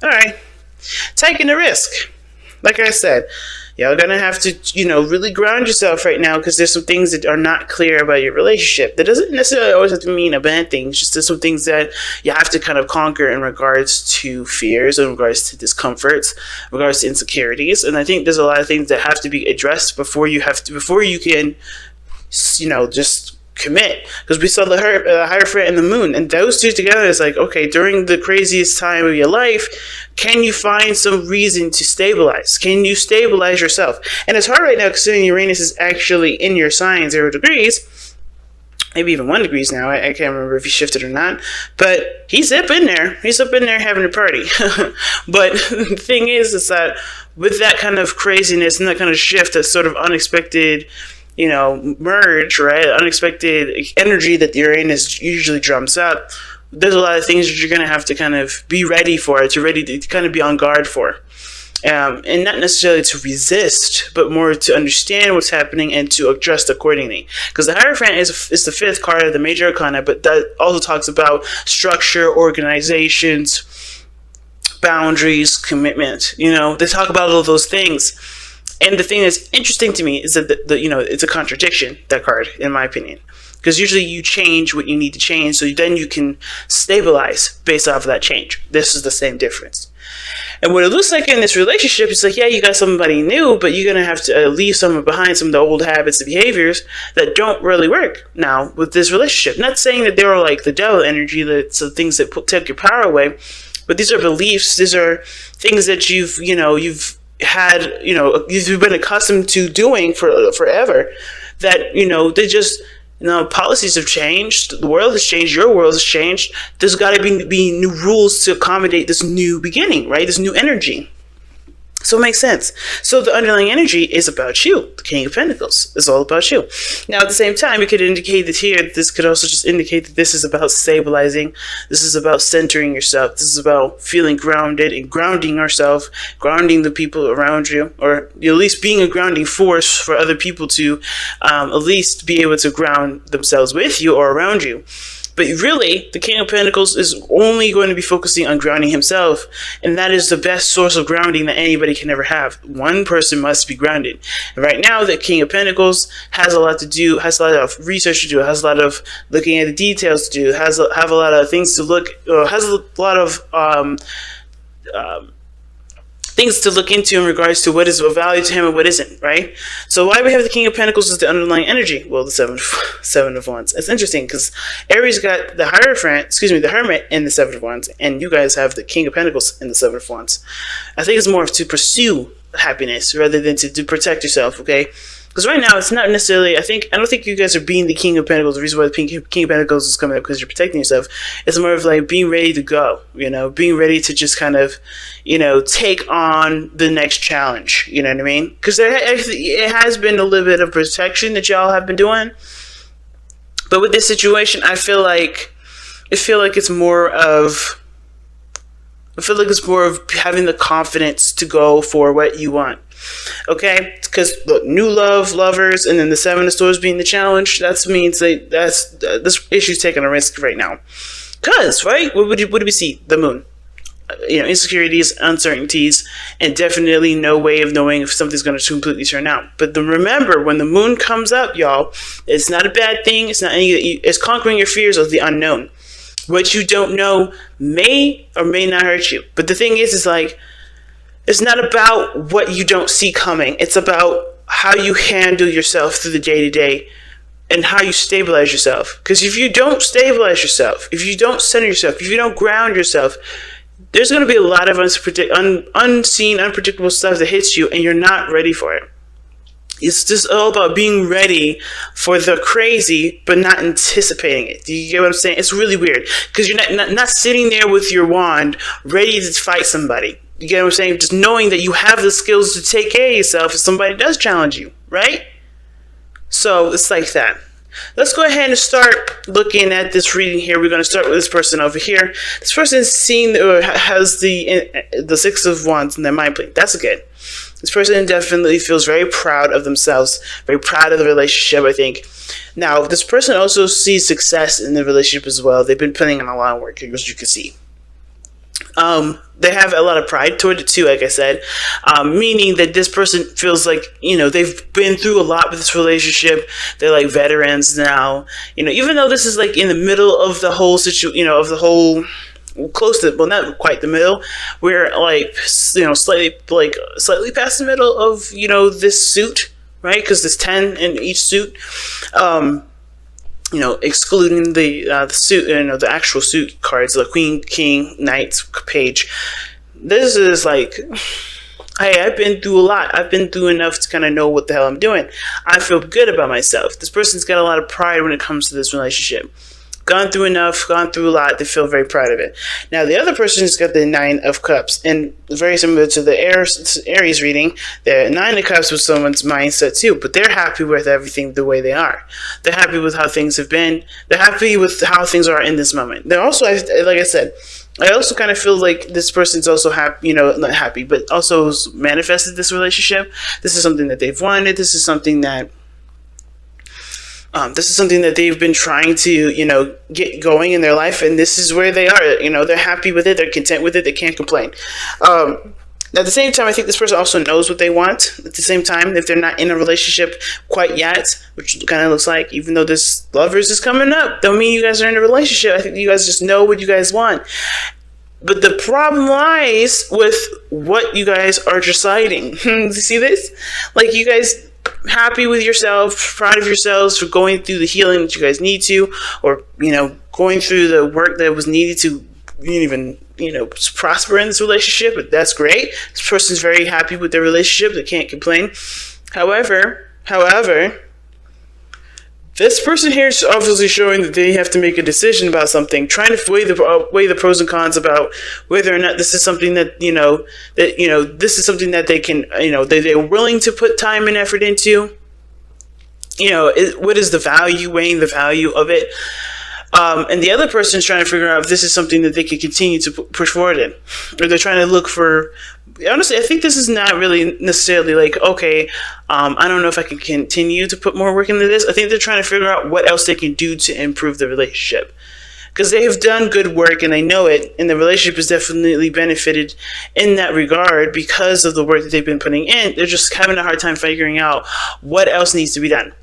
All right, taking the risk. Like I said, y'all gonna have to, really ground yourself right now because there's some things that are not clear about your relationship. That doesn't necessarily always have to mean a bad thing. It's just there's some things that you have to kind of conquer in regards to fears, in regards to discomforts, in regards to insecurities. And I think there's a lot of things that have to be addressed before you can, just commit, because we saw the Hierophant and the Moon, and those two together is like, okay, during the craziest time of your life, can you find some reason to stabilize? Can you stabilize yourself? And it's hard right now considering Uranus is actually in your sign 0 degrees, maybe even 1 degree now. I can't remember if he shifted or not, but he's up in there having a party. But the thing is that with that kind of craziness and that kind of shift, that sort of unexpected merge, right? Unexpected energy that the Uranus usually drums up. There's a lot of things that you're going to have to kind of be ready for, to kind of be on guard for. And not necessarily to resist, but more to understand what's happening and to adjust accordingly. Because the Hierophant is the 5th card of the major arcana, but that also talks about structure, organizations, boundaries, commitment. They talk about all of those things. And the thing that's interesting to me is that it's a contradiction, that card, in my opinion. Because usually you change what you need to change, so then you can stabilize based off of that change. This is the same difference. And what it looks like in this relationship is like, yeah, you got somebody new, but you're going to have to leave someone behind, some of the old habits and behaviors that don't really work now with this relationship. Not saying that they're like the devil energy, that's the things that take your power away, but these are beliefs, these are things that you've been accustomed to doing for forever, that they just policies have changed, the world has changed, your world has changed. There's got to be new rules to accommodate this new beginning, right? This new energy. So it makes sense. So the underlying energy is about you. The King of Pentacles is all about you. Now, at the same time, it could indicate that here, this could also just indicate that this is about stabilizing. This is about centering yourself. This is about feeling grounded and grounding yourself, grounding the people around you, or at least being a grounding force for other people to at least be able to ground themselves with you or around you. But really, the King of Pentacles is only going to be focusing on grounding himself, and that is the best source of grounding that anybody can ever have. One person must be grounded. And right now, the King of Pentacles has a lot to do, has a lot of research to do, has a lot of looking at the details to do, have a lot of things to look, has a lot of things to look into in regards to what is of value to him and what isn't, right? So why we have the King of Pentacles as the underlying energy? Well, the seven of Wands. It's interesting because Aries got the the Hermit in the 7 of Wands, and you guys have the King of Pentacles in the 7 of Wands. I think it's more to pursue happiness rather than to protect yourself, okay? Because right now, it's not necessarily, I don't think you guys are being the King of Pentacles. The reason why the King of Pentacles is coming up because you're protecting yourself. It's more of like being ready to go, being ready to just kind of, take on the next challenge. You know what I mean? Because it has been a little bit of protection that y'all have been doing. But with this situation, I feel like it's more of having the confidence to go for what you want. Okay, because look, new lovers, and then the 7 of Swords being the challenge. That means this issue's taking a risk right now. Because right, what do we see? The Moon, insecurities, uncertainties, and definitely no way of knowing if something's going to completely turn out. But remember, when the Moon comes up, y'all, it's not a bad thing. It's not it's conquering your fears of the unknown. What you don't know may or may not hurt you. But the thing is like, it's not about what you don't see coming. It's about how you handle yourself through the day-to-day and how you stabilize yourself. Because if you don't stabilize yourself, if you don't center yourself, if you don't ground yourself, there's going to be a lot of unseen, unpredictable stuff that hits you, and you're not ready for it. It's just all about being ready for the crazy, but not anticipating it. Do you get what I'm saying? It's really weird because you're not sitting there with your wand ready to fight somebody. You get what I'm saying? Just knowing that you have the skills to take care of yourself if somebody does challenge you, right? So it's like that. Let's go ahead and start looking at this reading here. We're going to start with this person over here. This person has the 6 of Wands in their mind plane. That's good. This person definitely feels very proud of themselves, very proud of the relationship, I think. Now, this person also sees success in the relationship as well. They've been putting in a lot of work, as you can see. They have a lot of pride toward it too, like I said, meaning that this person feels like, they've been through a lot with this relationship. They're like veterans now, even though this is like in the middle of the whole of the whole, close to, well, not quite the middle. We're like, slightly past the middle of, this suit, right? Because there's 10 in each suit. Excluding the suit, the actual suit cards, the queen, king, knight, page. This is like, hey, I've been through a lot. I've been through enough to kind of know what the hell I'm doing. I feel good about myself. This person's got a lot of pride when it comes to this relationship. Gone through enough, gone through a lot. They feel very proud of it. Now, the other person's got the 9 of Cups, and very similar to the Aries reading, the 9 of Cups was someone's mindset too, but they're happy with everything the way they are. They're happy with how things have been. They're happy with how things are in this moment. They're also, like I said, I also kind of feel like this person's also happy, not happy, but also manifested this relationship. This is something that they've wanted. This is something that they've been trying to, get going in their life, and this is where they are. They're happy with it. They're content with it. They can't complain. At the same time, I think this person also knows what they want. At the same time, if they're not in a relationship quite yet, which kind of looks like, even though this Lovers is coming up, don't mean you guys are in a relationship. I think you guys just know what you guys want. But the problem lies with what you guys are deciding. You see this? Like, you guys happy with yourself, proud of yourselves for going through the healing that you guys need to, or, going through the work that was needed to even, prosper in this relationship. But that's great. This person's very happy with their relationship. They can't complain. However, this person here is obviously showing that they have to make a decision about something, trying to weigh the pros and cons about whether or not this is something that, this is something that they can, they're willing to put time and effort into. What is the value, weighing the value of it. And the other person is trying to figure out if this is something that they can continue to push forward in. Or they're trying to look for, honestly, I think this is not really necessarily like, okay, I don't know if I can continue to put more work into this. I think they're trying to figure out what else they can do to improve the relationship. Because they have done good work and they know it, and the relationship has definitely benefited in that regard because of the work that they've been putting in. They're just having a hard time figuring out what else needs to be done.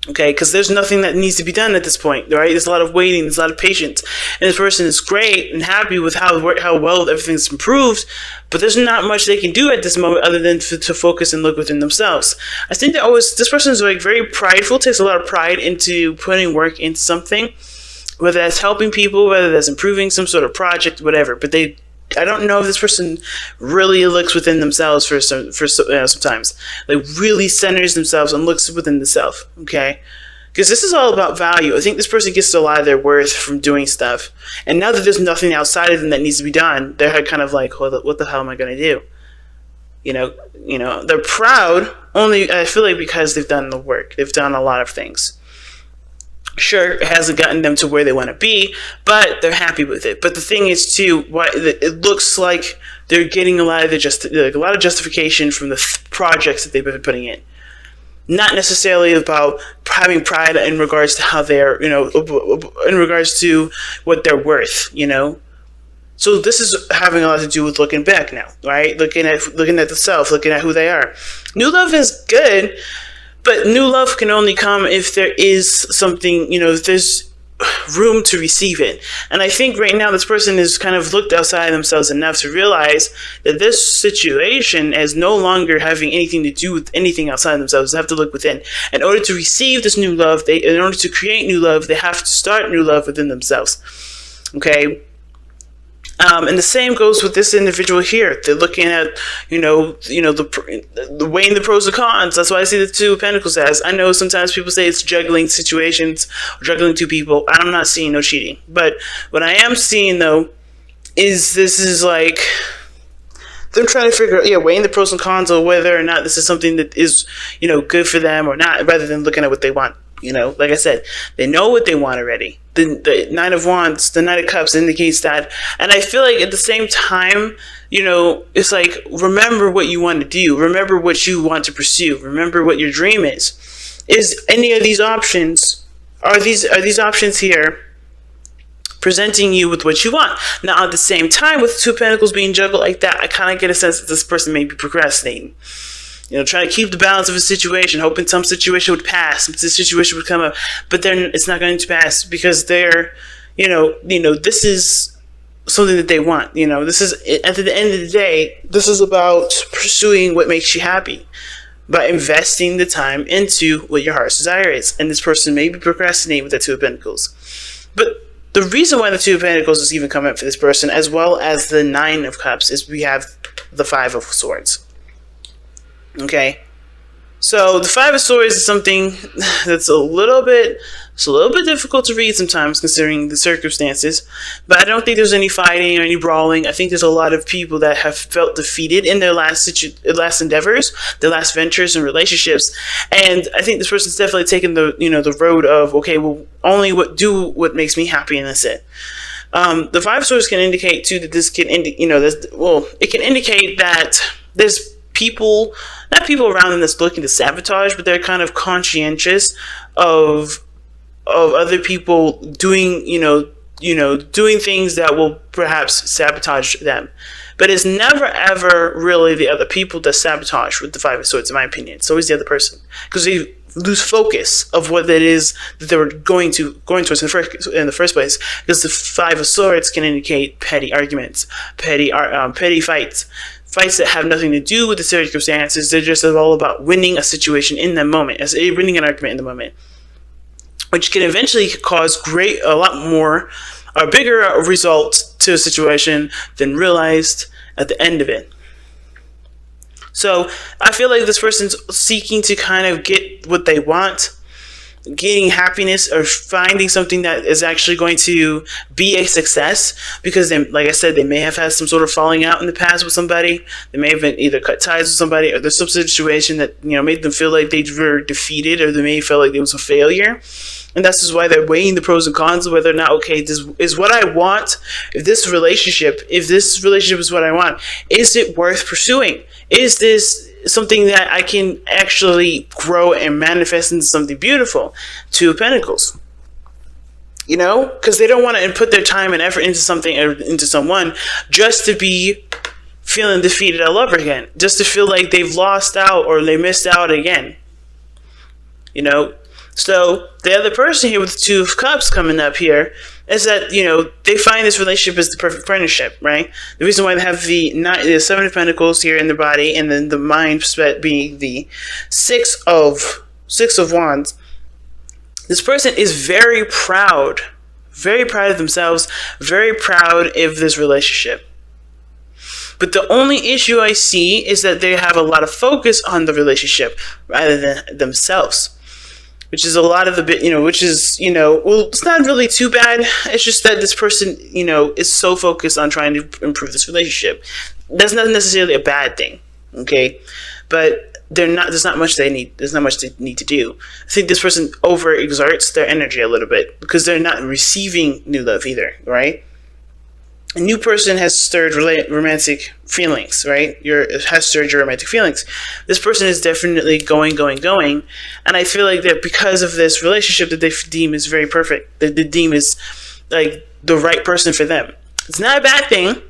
Okay, because there's nothing that needs to be done at this point, right? There's a lot of waiting, there's a lot of patience, and this person is great and happy with how well everything's improved, but there's not much they can do at this moment other than to focus and look within themselves. I think that this person is like very prideful, takes a lot of pride into putting work into something, whether that's helping people, whether that's improving some sort of project, whatever. But I don't know if this person really looks within themselves sometimes. Like, really centers themselves and looks within the self, okay? Because this is all about value. I think this person gets a lot of their worth from doing stuff. And now that there's nothing outside of them that needs to be done, they're kind of like, what the hell am I going to do? They're proud only, I feel like, because they've done the work. They've done a lot of things. Sure, it hasn't gotten them to where they want to be, but they're happy with it. But the thing is, too, it looks like they're getting a lot of justification from the projects that they've been putting in. Not necessarily about having pride in regards to how they're, in regards to what they're worth, So this is having a lot to do with looking back now, right? Looking at the self, looking at who they are. New love is good. But new love can only come if there is something, if there's room to receive it. And I think right now this person has kind of looked outside themselves enough to realize that this situation is no longer having anything to do with anything outside themselves. They have to look within. In order to receive this new love, in order to create new love, they have to start new love within themselves. Okay? And the same goes with this individual here. They're looking at, the weighing the pros and cons. That's why I see the Two of Pentacles as. I know sometimes people say it's juggling situations, or juggling two people. I'm not seeing no cheating. But what I am seeing, though, is this is like them trying to figure out, weighing the pros and cons of whether or not this is something that is, good for them or not, rather than looking at what they want. Like I said, they know what they want already. The Nine of Wands, the Knight of Cups indicates that. And I feel like at the same time, it's like, remember what you want to do. Remember what you want to pursue. Remember what your dream is. Is any of these options, are these options here presenting you with what you want. Now, at the same time, with Two of Pentacles being juggled like that, I kind of get a sense that this person may be procrastinating. Trying to keep the balance of a situation, hoping some situation would pass, some situation would come up, but then it's not going to pass because they're, this is something that they want. This is, at the end of the day, this is about pursuing what makes you happy by investing the time into what your heart's desire is. And this person may be procrastinating with the Two of Pentacles. But the reason why the Two of Pentacles is even coming up for this person, as well as the Nine of Cups, is we have the Five of Swords. Okay, so the Five of Swords is something that's a little bit difficult to read sometimes, considering the circumstances. But I don't think there's any fighting or any brawling. I think there's a lot of people that have felt defeated in their last endeavors, their last ventures and relationships. And I think this person's definitely taken the road of, okay, well, only do what makes me happy, and that's it. The Five of Swords can indicate too that this can it can indicate that there's not people around them that's looking to sabotage, but they're kind of conscientious of other people doing doing things that will perhaps sabotage them. But it's never ever really the other people that sabotage with the Five of Swords, in my opinion. It's always the other person, because they lose focus of what it is that they were going towards in the first place. Because the Five of Swords can indicate petty arguments, petty fights that have nothing to do with the circumstances. They're just all about winning a situation in the moment, as winning an argument in the moment, which can eventually cause a bigger result to a situation than realized at the end of it. So I feel like this person's seeking to kind of get what they want, gaining happiness, or finding something that is actually going to be a success, because they, like I said, they may have had some sort of falling out in the past with somebody. They may have been either cut ties with somebody, or there's some situation that made them feel like they were defeated, or they may feel like it was a failure. And that's just why they're weighing the pros and cons of whether or not, okay, this is what I want. If this relationship is what I want, is it worth pursuing? Is this something that I can actually grow and manifest into something beautiful? Two of Pentacles. Because they don't want to put their time and effort into something or into someone just to be feeling defeated all over again, just to feel like they've lost out or they missed out again. So the other person here with the Two of Cups coming up here is that, they find this relationship as the perfect partnership, right? The reason why they have the Seven of Pentacles here in the body, and then the mind being the Six of Wands. This person is very proud of themselves, very proud of this relationship. But the only issue I see is that they have a lot of focus on the relationship rather than themselves. Which is a lot of the bit, it's not really too bad. It's just that this person, is so focused on trying to improve this relationship. That's not necessarily a bad thing, okay? But there's not much they need to do. I think this person overexerts their energy a little bit because they're not receiving new love either, right? A new person has stirred romantic feelings, right? Has stirred your romantic feelings. This person is definitely going. And I feel like that because of this relationship that they deem is very perfect, that they deem is like the right person for them. It's not a bad thing,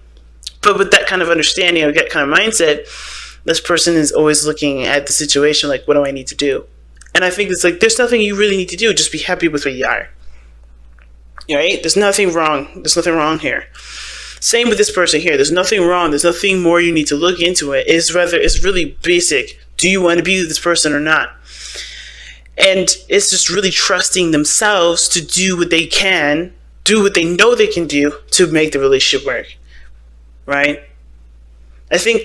but with that kind of understanding or that kind of mindset, this person is always looking at the situation like, what do I need to do? And I think it's like, there's nothing you really need to do. Just be happy with where you are. Right? There's nothing wrong. There's nothing wrong here. Same with this person here. There's nothing wrong. There's nothing more you need to look into it. It's really basic. Do you want to be with this person or not? And it's just really trusting themselves to do what they can, do what they know they can do to make the relationship work. Right? I think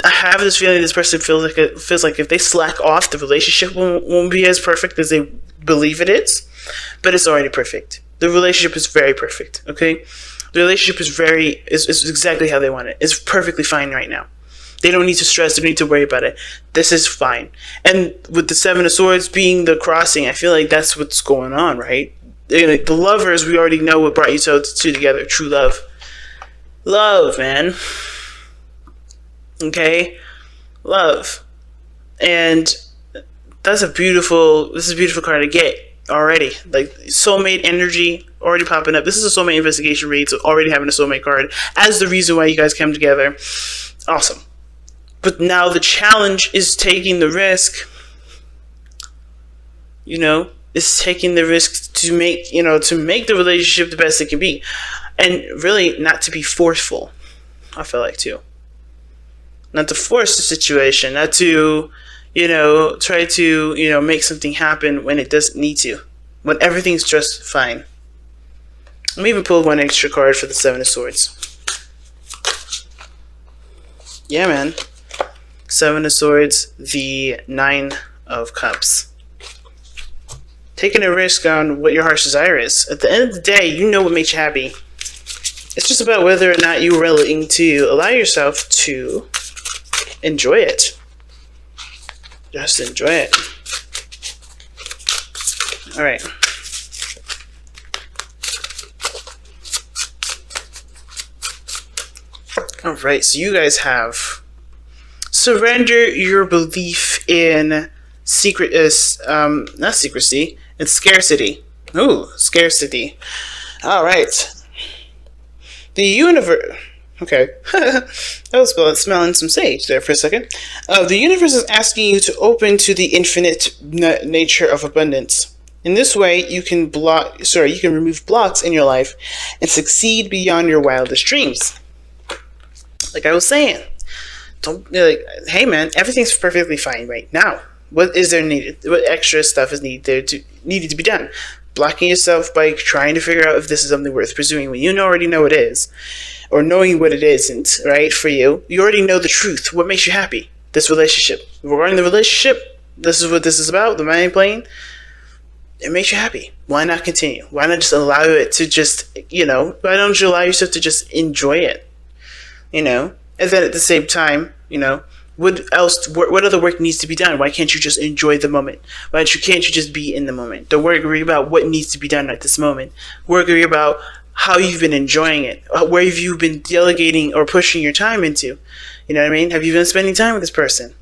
I have this feeling this person feels like if they slack off, the relationship won't be as perfect as they believe it is. But it's already perfect. The relationship is very perfect. Okay? The relationship is exactly how they want it. It's perfectly fine right now. They don't need to stress. They don't need to worry about it. This is fine. And with the Seven of Swords being the crossing, I feel like that's what's going on, right? The lovers, we already know what brought you two together. True love. Love, man. Okay? Love. And this is a beautiful card to get. already. Like soulmate energy already popping up. This is a soulmate investigation read, so already having a soulmate card as the reason why you guys come together. Awesome. But now the challenge is taking the risk. Is taking the risk to make the relationship the best it can be, and really not to be forceful. I feel like too. Not to force the situation, not to, try to, make something happen when it doesn't need to, when everything's just fine. Let me even pull one extra card for the Seven of Swords. Yeah, man. Seven of Swords, the Nine of Cups. Taking a risk on what your heart's desire is. At the end of the day, you know what makes you happy. It's just about whether or not you're willing to allow yourself to enjoy it. Just enjoy it. Alright. Alright, so you guys have surrender your belief in not secrecy, it's scarcity. Ooh, scarcity. Alright. The universe. Okay. I was smelling some sage there for a second. The universe is asking you to open to the infinite nature of abundance. In this way, you can remove blocks in your life and succeed beyond your wildest dreams. Like I was saying, hey man, everything's perfectly fine right now. What is there needed? What extra stuff is needed to be done? Blocking yourself by trying to figure out if this is something worth pursuing when you already know it is, or knowing what it isn't, right? For you, you already know the truth. What makes you happy? This relationship. Regarding the relationship, this is what this is about. The mind plane. It makes you happy. Why not continue? Why not just allow it to just, why don't you allow yourself to just enjoy it? And then at the same time, what other work needs to be done? Why can't you just enjoy the moment? Can't you just be in the moment? Don't worry about what needs to be done at this moment. Worry about how you've been enjoying it. Where have you been delegating or pushing your time into? You know what I mean? Have you been spending time with this person?